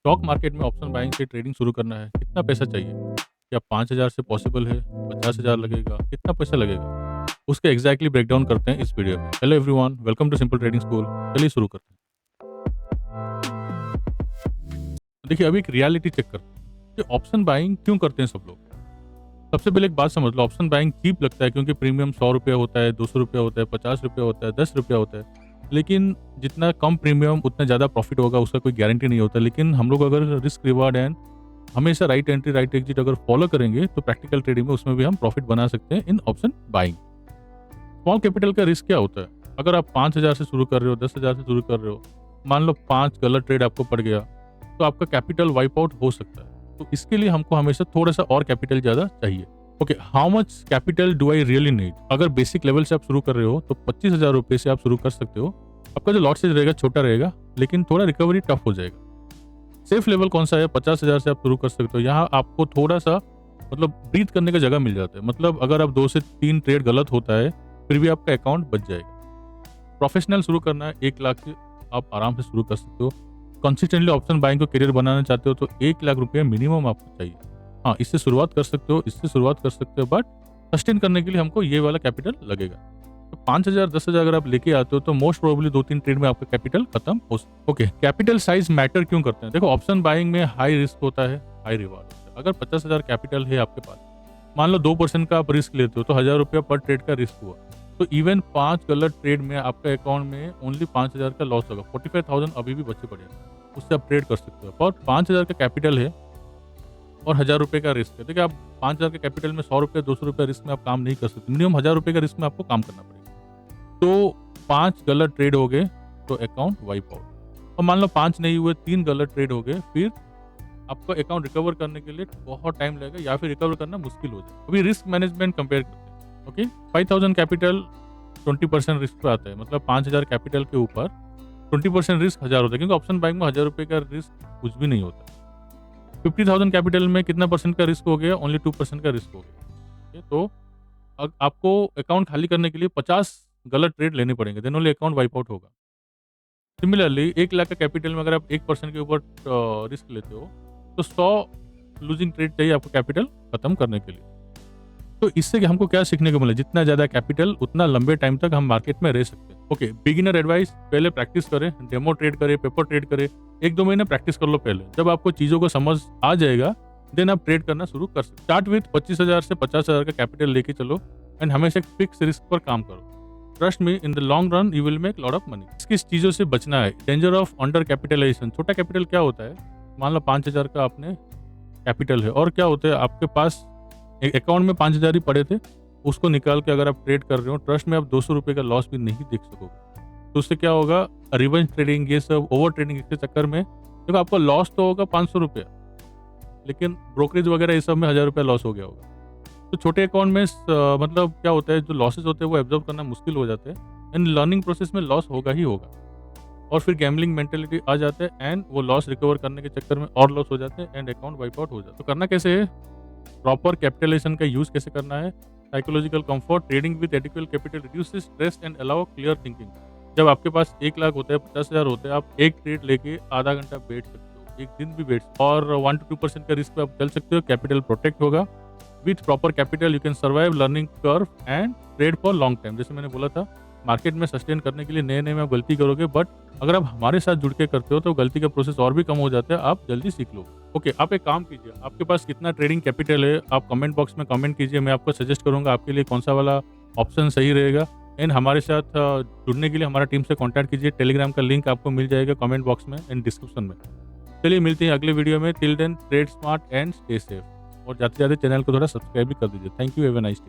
Stock market में option buying से trading शुरू करना है, कितना पैसा चाहिए? क्या 5,000 से पॉसिबल है? 50,000 लगेगा? कितना पैसा लगेगा? उसके एग्जैक्टली ब्रेकडाउन करते हैं इस वीडियो में। Hello everyone, welcome to Simple Trading School. चलिए शुरू करते हैं। देखिए, अभी एक रियलिटी चेक करते हैं कि ऑप्शन बाइंग क्यों करते हैं सब लोग। सबसे पहले एक बात समझ लो, ऑप्शन बाइंग चीप लगता है क्योंकि प्रीमियम 100 रुपये होता है, 200 रुपये होता है, 50 रुपये होता है, 10 रुपया होता है। लेकिन जितना कम प्रीमियम उतना ज़्यादा प्रॉफिट होगा, उसका कोई गारंटी नहीं होता। लेकिन हम लोग अगर रिस्क रिवार्ड एंड हमेशा राइट एंट्री राइट एग्जिट अगर फॉलो करेंगे तो प्रैक्टिकल ट्रेडिंग में उसमें भी हम प्रॉफिट बना सकते हैं इन ऑप्शन बाइंग। स्मॉल कैपिटल का रिस्क क्या होता है? अगर आप 5,000 से शुरू कर रहे हो, 10,000 से शुरू कर रहे हो, मान लो 5 गलत ट्रेड आपको पड़ गया तो आपका कैपिटल वाइप आउट हो सकता है। तो इसके लिए हमको हमेशा थोड़ा सा और कैपिटल ज़्यादा चाहिए। Okay, how much capital do I really need? अगर बेसिक लेवल से आप शुरू कर रहे हो तो 25,000 रुपये से आप शुरू कर सकते हो। आपका जो लॉट साइज रहेगा छोटा रहेगा, लेकिन थोड़ा रिकवरी टफ हो जाएगा। सेफ लेवल कौन सा है? 50,000 से आप शुरू कर सकते हो। यहाँ आपको थोड़ा सा ब्रीथ करने का जगह मिल जाता है। अगर आप 2 से 3 ट्रेड गलत होता है फिर भी आपका अकाउंट बच जाएगा। प्रोफेशनल शुरू करना है, 1 लाख से आप आराम से शुरू कर सकते हो। कंसिस्टेंटली ऑप्शन बाइंग को करियर बनाना चाहते हो तो 1 लाख रुपये मिनिमम आपको चाहिए। हाँ, इससे शुरुआत कर सकते हो, इससे शुरुआत कर सकते हो, बट सस्टेन करने के लिए हमको ये वाला कैपिटल लगेगा। तो 5,000 10,000 अगर आप लेके आते हो तो मोस्ट प्रोबेबली 2-3 ट्रेड में आपका कैपिटल खत्म हो सकता है। ओके, कैपिटल साइज मैटर क्यों करते हैं? देखो, ऑप्शन बाइंग में हाई रिस्क होता है, हाई रिवार्ड होता है। अगर 50,000 कैपिटल है आपके पास, मान लो 2% का आप रिस्क लेते हो तो 1,000 रुपया पर ट्रेड का रिस्क हुआ। तो इवन 5 गलत ट्रेड में आपका अकाउंट में ओनली 5,000 का लॉस होगा। 45,000 अभी भी बचे पड़े हैं, उससे आप ट्रेड कर सकते हो। और 5,000 का कैपिटल है और 1,000 रुपये का रिस्क है। देखिए, आप 5,000 के कैपिटल में 100 रुपये 200 रुपये रिस्क में आप काम नहीं कर सकते। मिनिमम 1,000 रुपये का रिस्क में आपको काम करना पड़ेगा। तो 5 गलत ट्रेड हो गए तो अकाउंट वाइप आउट। और मान लो 5 नहीं हुए, 3 गलत ट्रेड हो गए, फिर आपका अकाउंट रिकवर करने के लिए बहुत टाइम लगेगा या फिर रिकवर करना मुश्किल हो जाए। अभी रिस्क मैनेजमेंट कंपेयर करते हैं। ओके, 5,000 कैपिटल 20% रिस्क पे आता है। 5,000 कैपिटल के ऊपर 20% रिस्क 1,000 होता है, क्योंकि ऑप्शन बाइंग में 1,000 रुपये का रिस्क कुछ भी नहीं होता। 50,000 कैपिटल में कितना परसेंट का रिस्क हो गया? ओनली 2% का रिस्क हो गया। तो आपको अकाउंट खाली करने के लिए 50 गलत ट्रेड लेने पड़ेंगे, then only account wipe out होगा। सिमिलरली 1 लाख का कैपिटल में अगर आप 1% के ऊपर रिस्क लेते हो तो 100 लूजिंग ट्रेड चाहिए आपको कैपिटल खत्म करने के लिए। तो इससे कि हमको क्या सीखने को मिला? जितना ज्यादा कैपिटल उतना लंबे टाइम तक हम मार्केट में रह सकते हैं। ओके, बिगिनर एडवाइस, पहले प्रैक्टिस करें, डेमो ट्रेड करें, पेपर ट्रेड करें। 1-2 महीने प्रैक्टिस कर लो पहले। जब आपको चीजों को समझ आ जाएगा देन आप ट्रेड करना शुरू कर सकते। स्टार्ट विथ 25,000 से 50,000 का कैपिटल लेके चलो एंड हमेशा एक फिक्स रिस्क पर काम करो। Trust me, in the long run you will make lot of money. किस चीजों से बचना है? Danger of under capitalisation. छोटा कैपिटल क्या होता है? मान लो 5,000 का आपने कैपिटल है और क्या होता है, आपके पास एक अकाउंट में 5,000 ही पड़े थे, उसको निकाल के अगर आप ट्रेड कर रहे हो, ट्रस्ट में आप 200 रुपये का लॉस भी नहीं देख सकोगे। तो उससे क्या होगा? रिवेंज ट्रेडिंग, ये सब ओवर ट्रेडिंग के चक्कर में देखो आपको लॉस तो होगा 500 रुपया, लेकिन ब्रोकरेज वगैरह ये सब में 1,000 रुपया लॉस हो गया होगा। तो छोटे अकाउंट में क्या होता है, जो लॉसेज होते हैं वो एब्जॉर्व करना मुश्किल हो जाते हैं एंड लर्निंग प्रोसेस में लॉस होगा ही होगा। और फिर गैम्बलिंग मेंटेलिटी आ जाता है एंड वो लॉस रिकवर करने के चक्कर में और लॉस हो जाते हैं एंड अकाउंट वाइप आउट हो जाता है। तो करना कैसे है? प्रॉपर कैपिटलाइजेशन का यूज कैसे करना है? Psychological comfort, trading with adequate capital reduces stress and allow clear thinking. जब आपके पास 1 लाख होता है, 50,000 होते हैं, आप एक ट्रेड लेके आधा घंटा बैठ सकते हो, एक दिन भी बैठ सकते हो और 1-2% का रिस्क पे आप चल सकते हो। कैपिटल प्रोटेक्ट होगा। With proper capital you can survive learning curve and trade for long time. जैसे मैंने बोला था, मार्केट में सस्टेन करने के लिए नए में आप गलती करोगे, बट अगर आप हमारे साथ जुड़ के करते हो तो गलती का प्रोसेस और भी कम हो जाता है, आप जल्दी सीख लो। ओके, आप एक काम कीजिए, आपके पास कितना ट्रेडिंग कैपिटल है आप कमेंट बॉक्स में कमेंट कीजिए। मैं आपको सजेस्ट करूंगा आपके लिए कौन सा वाला ऑप्शन सही रहेगा। एंड हमारे साथ जुड़ने के लिए हमारा टीम से कॉन्टैक्ट कीजिए। टेलीग्राम का लिंक आपको मिल जाएगा कमेंट बॉक्स में एंड डिस्क्रिप्शन में। चलिए मिलते हैं अगले वीडियो में। Till then trade smart and stay safe. और जाते जाते चैनल को थोड़ा सब्सक्राइब भी कर दीजिए। Thank you, have a nice day.